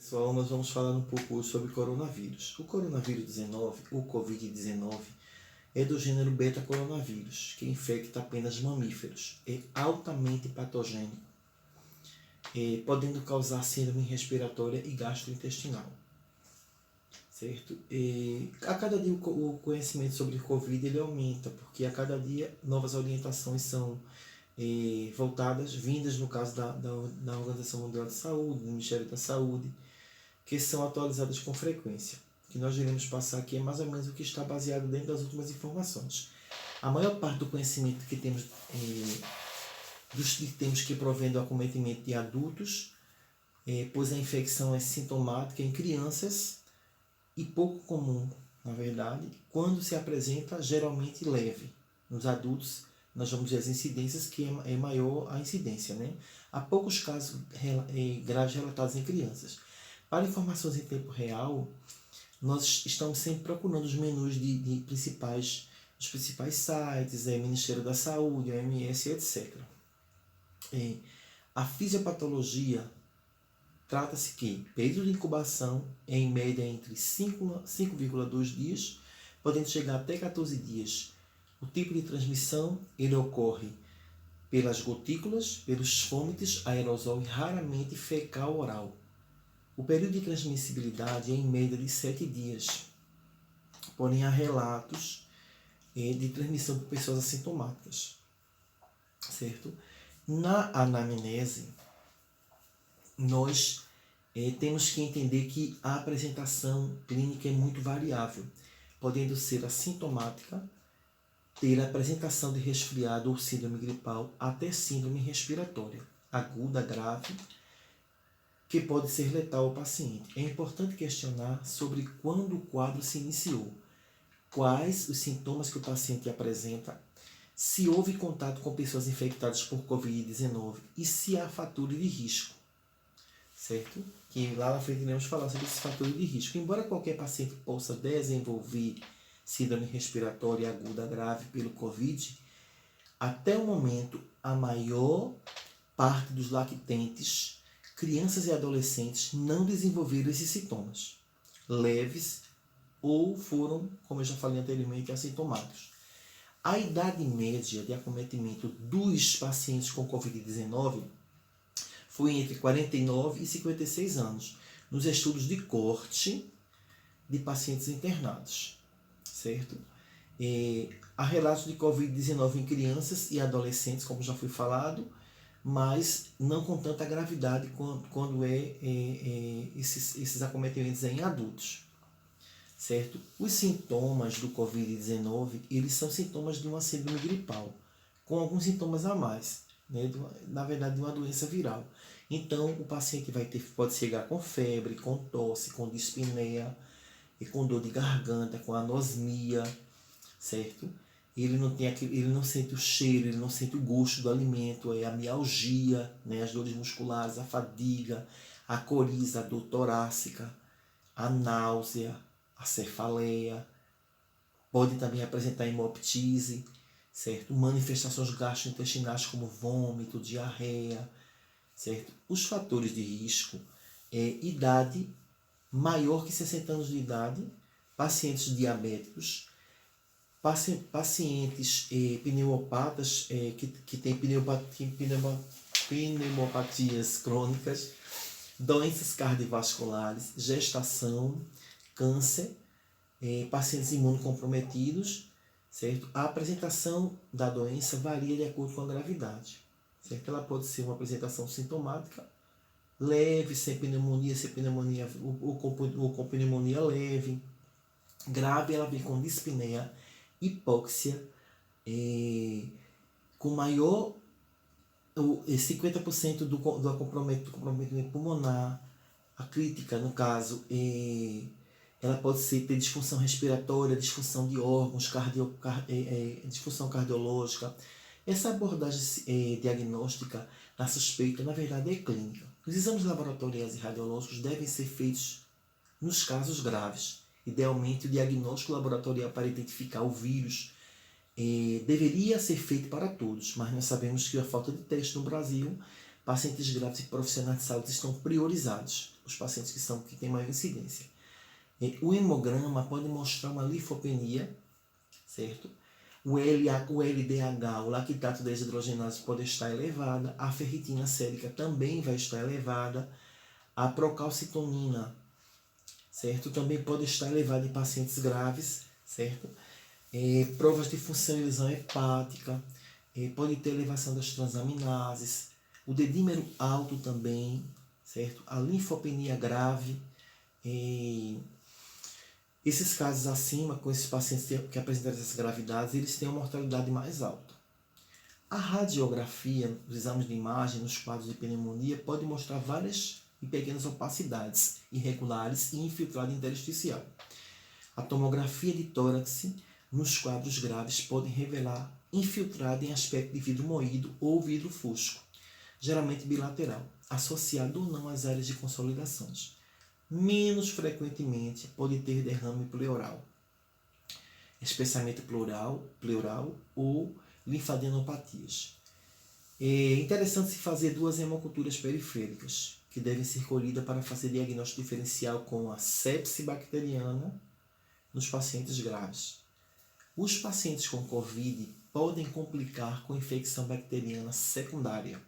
Pessoal, nós vamos falar um pouco hoje sobre coronavírus. O coronavírus 19, o Covid-19, é do gênero beta-coronavírus, que infecta apenas mamíferos. É altamente patogênico, podendo causar síndrome respiratória e gastrointestinal. Certo? A cada dia o conhecimento sobre o Covid ele aumenta, porque a cada dia novas orientações são voltadas, vindas no caso da Organização Mundial de Saúde, do Ministério da Saúde, que são atualizadas com frequência. O que nós iremos passar aqui é mais ou menos o que está baseado dentro das últimas informações. A maior parte do conhecimento que temos, que provém do acometimento de adultos, pois a infecção é sintomática em crianças e pouco comum, na verdade, quando se apresenta geralmente leve. Nos adultos, nós vamos ver as incidências, que é maior a incidência, né? Há poucos casos graves relatados em crianças. Para informações em tempo real, nós estamos sempre procurando os menus dos principais sites, Ministério da Saúde, OMS, etc. A fisiopatologia trata-se que período de incubação é em média entre 5,2 dias, podendo chegar até 14 dias. O tipo de transmissão ele ocorre pelas gotículas, pelos fômites, aerosol e raramente fecal-oral. O período de transmissibilidade é em média de 7 dias, porém há relatos de transmissão por pessoas assintomáticas, certo? Na anamnese, nós temos que entender que a apresentação clínica é muito variável, podendo ser assintomática, ter a apresentação de resfriado ou síndrome gripal, até síndrome respiratória, aguda, grave, que pode ser letal ao paciente. É importante questionar sobre quando o quadro se iniciou, quais os sintomas que o paciente apresenta, se houve contato com pessoas infectadas por Covid-19 e se há fatores de risco, certo? Que lá na frente iremos falar sobre esses fatores de risco. Embora qualquer paciente possa desenvolver síndrome respiratória aguda grave pelo Covid, até o momento a maior parte dos lactentes, crianças e adolescentes, não desenvolveram esses sintomas leves ou foram, como eu já falei anteriormente, assintomáticos. A idade média de acometimento dos pacientes com Covid-19 foi entre 49 e 56 anos, nos estudos de corte de pacientes internados, certo? Há relatos de Covid-19 em crianças e adolescentes, como já foi falado, mas não com tanta gravidade quando esses acometimentos em adultos, certo? Os sintomas do Covid-19, eles são sintomas de uma síndrome gripal, com alguns sintomas a mais, né? Na verdade, de uma doença viral. Então, o paciente pode chegar com febre, com tosse, com dispneia, e com dor de garganta, com anosmia, certo? Ele não sente o cheiro, ele não sente o gosto do alimento, a mialgia, né? As dores musculares, a fadiga, a coriza, a dor torácica, a náusea, a cefaleia. Pode também apresentar hemoptise, certo? Manifestações gastrointestinais como vômito, diarreia, certo? Os fatores de risco idade maior que 60 anos de idade, pacientes diabéticos, pacientes pneumopatas que têm pneumopatias crônicas, doenças cardiovasculares, gestação, câncer, pacientes imunocomprometidos, certo? A apresentação da doença varia de acordo com a gravidade, certo? Ela pode ser uma apresentação sintomática leve, sem pneumonia ou com pneumonia leve. Grave, ela vem com dispneia, hipóxia, com maior 50% do comprometimento pulmonar. A crítica, no caso, ela pode ter disfunção respiratória, disfunção de órgãos, disfunção cardiológica. Essa abordagem diagnóstica na suspeita, na verdade, é clínica. Os exames laboratoriais e radiológicos devem ser feitos nos casos graves. Idealmente, o diagnóstico laboratorial para identificar o vírus deveria ser feito para todos, mas nós sabemos que a falta de teste no Brasil pacientes graves e profissionais de saúde estão priorizados, os pacientes que têm maior incidência. O hemograma pode mostrar uma linfopenia, certo? O LDH, o lactato desidrogenase, pode estar elevada, a ferritina sérica também vai estar elevada, a procalcitonina, certo? Também pode estar elevada em pacientes graves, certo? Provas de função e lesão hepática, pode ter elevação das transaminases, o dedímero alto também, certo? A linfopenia grave. Esses casos acima, com esses pacientes que apresentaram essas gravidades, eles têm uma mortalidade mais alta. A radiografia, os exames de imagem nos quadros de pneumonia, pode mostrar várias e pequenas opacidades irregulares e infiltrado intersticial. A tomografia de tórax nos quadros graves pode revelar infiltrado em aspecto de vidro moído ou vidro fusco, geralmente bilateral, associado ou não às áreas de consolidações. Menos frequentemente pode ter derrame pleural, espessamento pleural ou linfadenopatias. É interessante se fazer 2 hemoculturas periféricas, que devem ser colhidas para fazer diagnóstico diferencial com a sepse bacteriana nos pacientes graves. Os pacientes com COVID podem complicar com infecção bacteriana secundária,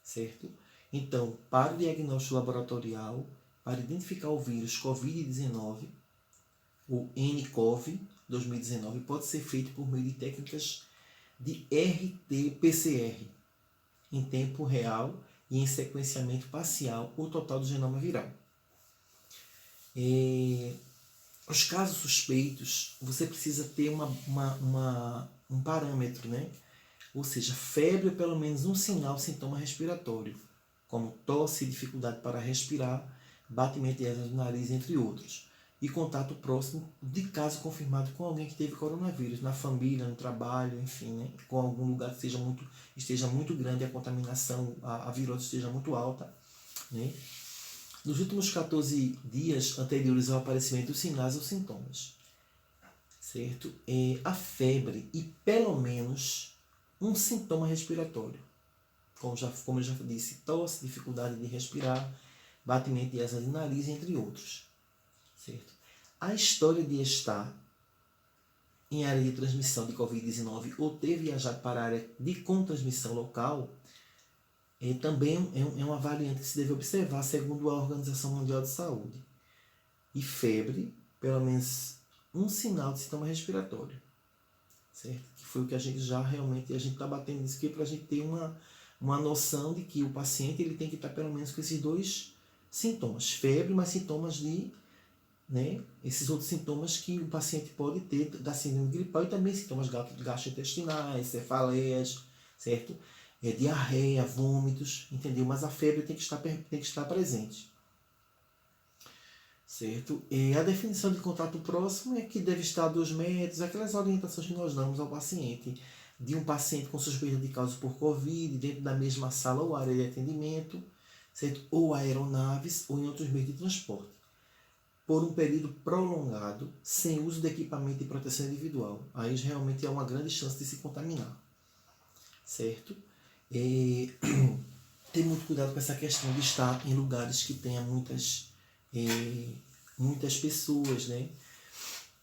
certo? Então, para o diagnóstico laboratorial, para identificar o vírus COVID-19, o nCoV 2019, pode ser feito por meio de técnicas de RT-PCR, em tempo real e em sequenciamento parcial ou total do genoma viral. Os casos suspeitos, você precisa ter um parâmetro, né? Ou seja, febre ou pelo menos um sinal, sintoma respiratório, como tosse, dificuldade para respirar, batimento de asas no nariz, entre outros. E contato próximo de caso confirmado com alguém que teve coronavírus, na família, no trabalho, enfim, né? Com algum lugar que esteja muito grande, a contaminação, a virose esteja muito alta, né? Nos últimos 14 dias anteriores ao aparecimento dos sinais ou sintomas, certo? A febre e pelo menos um sintoma respiratório, como eu já disse, tosse, dificuldade de respirar, batimento de asas de nariz, entre outros, certo? A história de estar em área de transmissão de Covid-19 ou ter viajado para a área de com transmissão local também é uma variante que se deve observar segundo a Organização Mundial de Saúde. E febre, pelo menos um sinal de sintoma respiratório, certo? Que foi o que a gente já realmente, a gente está batendo nisso aqui para a gente ter uma noção de que o paciente ele tem que estar pelo menos com esses 2 sintomas, febre, mas sintomas de, né, esses outros sintomas que o paciente pode ter da síndrome gripal e também sintomas gastrointestinais, cefaleias, certo? Diarreia, vômitos, entendeu? Mas a febre tem que estar presente, certo? A definição de contato próximo é que deve estar a 2 metros, aquelas orientações que nós damos ao paciente, de um paciente com suspeita de causa por Covid, dentro da mesma sala ou área de atendimento, certo? Ou aeronaves, ou em outros meios de transporte, por um período prolongado, sem uso de equipamento de proteção individual. Aí realmente há uma grande chance de se contaminar, certo? Ter muito cuidado com essa questão de estar em lugares que tenha muitas pessoas, né?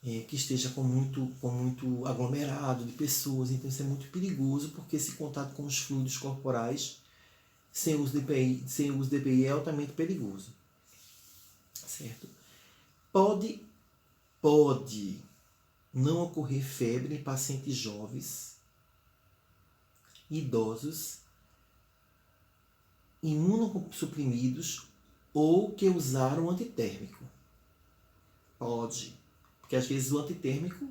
Que esteja com muito aglomerado de pessoas. Então isso é muito perigoso, porque esse contato com os fluidos corporais sem uso de EPI é altamente perigoso, certo? Pode não ocorrer febre em pacientes jovens, idosos, imunossuprimidos ou que usaram antitérmico. Pode. Porque às vezes o antitérmico,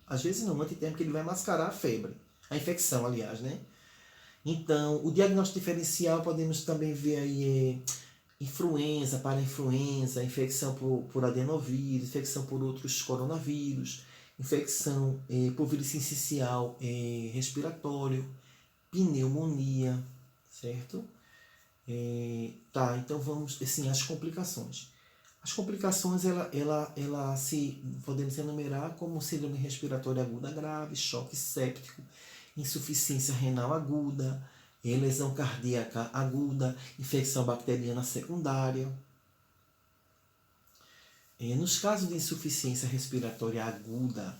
o antitérmico ele vai mascarar a febre, a infecção, aliás, né? Então, o diagnóstico diferencial podemos também ver aí influenza, parainfluenza, infecção por adenovírus, infecção por outros coronavírus, infecção por vírus sincicial respiratório, pneumonia, certo? Então vamos, assim, as complicações. As complicações, ela podemos enumerar como síndrome respiratória aguda grave, choque séptico, insuficiência renal aguda, lesão cardíaca aguda, infecção bacteriana secundária. Nos casos de insuficiência respiratória aguda,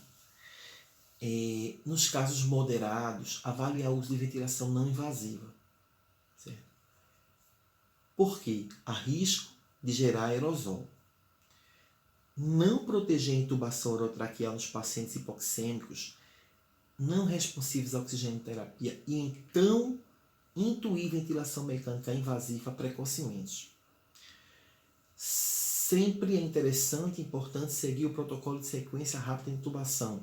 nos casos moderados, avaliar o uso de ventilação não invasiva. Certo? Por quê? Há risco de gerar aerosol. Não proteger a intubação orotraqueal nos pacientes hipoxêmicos não responsivos à oxigenoterapia e então intuir ventilação mecânica invasiva precocemente. Sempre é interessante e importante seguir o protocolo de sequência rápida de intubação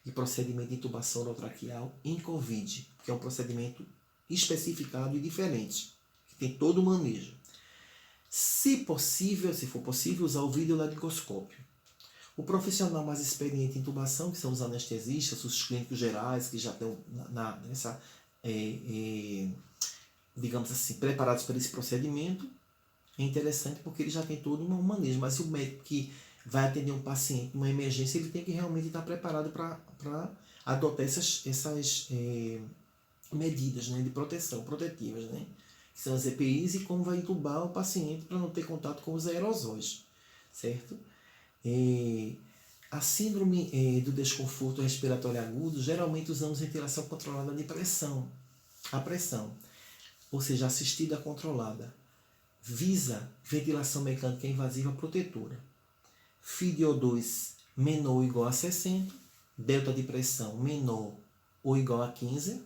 e procedimento de intubação orotraqueal em COVID, que é um procedimento especificado e diferente, que tem todo o manejo. Se for possível, usar o videolaringoscópio. O profissional mais experiente em intubação, que são os anestesistas, os clínicos gerais, que já estão digamos assim, preparados para esse procedimento, é interessante porque ele já tem todo um manejo. Mas se o médico que vai atender um paciente numa emergência, ele tem que realmente estar preparado para adotar essas medidas, né, de proteção, protetivas, né, que são as EPIs, e como vai intubar o paciente para não ter contato com os aerosóis, certo? A síndrome do desconforto respiratório agudo, geralmente usamos ventilação controlada de pressão, a pressão, ou seja, assistida controlada. Visa ventilação mecânica invasiva protetora. FiDO2 menor ou igual a 60, delta de pressão menor ou igual a 15,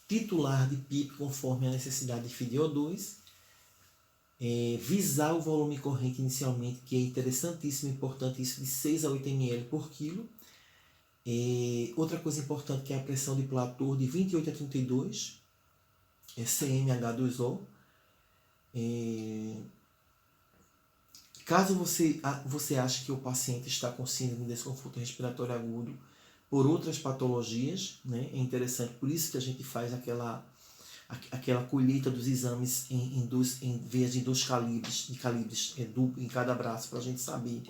titular de PIP conforme a necessidade de FiDO2, visar o volume corrente inicialmente, que é interessantíssimo e importante, isso de 6 a 8 ml por quilo. Outra coisa importante que é a pressão de platô de 28 a 32 cmH2O. Caso você ache que o paciente está com síndrome de desconforto respiratório agudo por outras patologias, né, é interessante, por isso que a gente faz aquela colheita dos exames em vez de 2 calibres, em cada braço, para a gente saber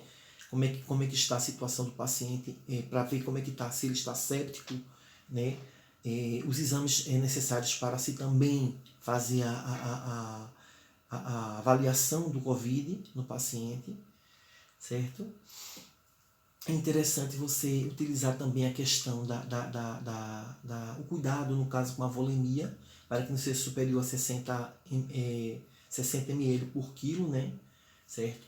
como é que está a situação do paciente, para ver como é que está, se ele está séptico, né? Os exames necessários para se também fazer a avaliação do COVID no paciente, certo? É interessante você utilizar também a questão o cuidado, no caso, com a volemia, para que não seja superior a 60 ml por quilo, né? Certo?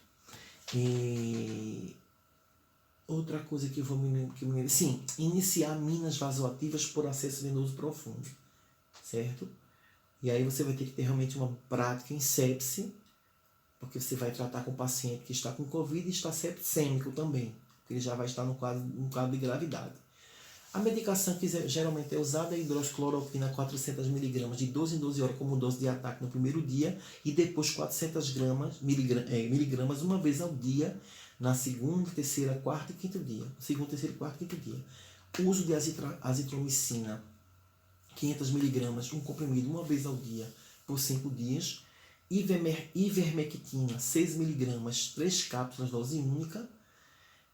Outra coisa que eu vou me lembrar, sim, iniciar minas vasoativas por acesso venoso profundo, certo? E aí você vai ter que ter realmente uma prática em sepse, porque você vai tratar com o paciente que está com Covid e está sepsêmico também, porque ele já vai estar no quadro de gravidade. A medicação que geralmente é usada é a hidroxicloroquina 400 mg de 12 em 12 horas como dose de ataque no primeiro dia e depois 400 miligramas uma vez ao dia na segunda, terceira, quarta e quinto dia. Segundo, terceiro, quarto e quinto dia. O uso de azitromicina 500 mg, um comprimido uma vez ao dia por 5 dias. Ivermectina 6 mg, 3 cápsulas, dose única.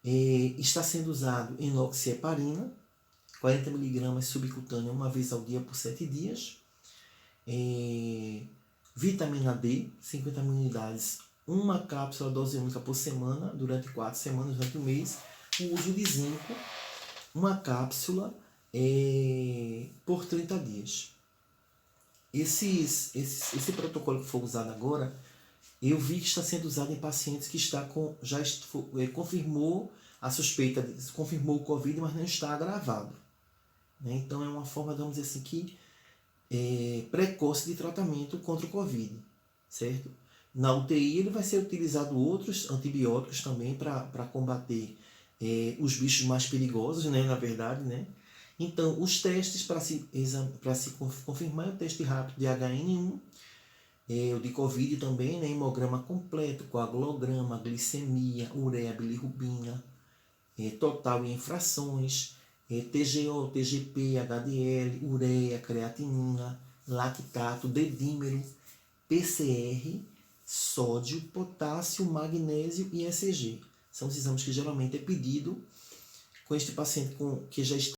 Está sendo usado enoxieparina 40 mg subcutânea uma vez ao dia por 7 dias. Vitamina D, 50 mil unidades, uma cápsula dose única por semana, durante 4 semanas, durante um mês. O uso de zinco, uma cápsula por 30 dias. Esse protocolo que foi usado agora, eu vi que está sendo usado em pacientes que confirmou a suspeita, confirmou o Covid, mas não está agravado. Né? Então é uma forma, vamos dizer assim, precoce de tratamento contra o Covid, certo? Na UTI ele vai ser utilizado outros antibióticos também para combater os bichos mais perigosos, né, na verdade, né? Então, os testes para se confirmar, o teste rápido de HN1, o de Covid também, né, hemograma completo, coagulograma, glicemia, ureia, bilirrubina, total e infrações, TGO, TGP, HDL, ureia, creatinina, lactato, dedímero, PCR, sódio, potássio, magnésio e ECG. São os exames que geralmente é pedido com este paciente que já está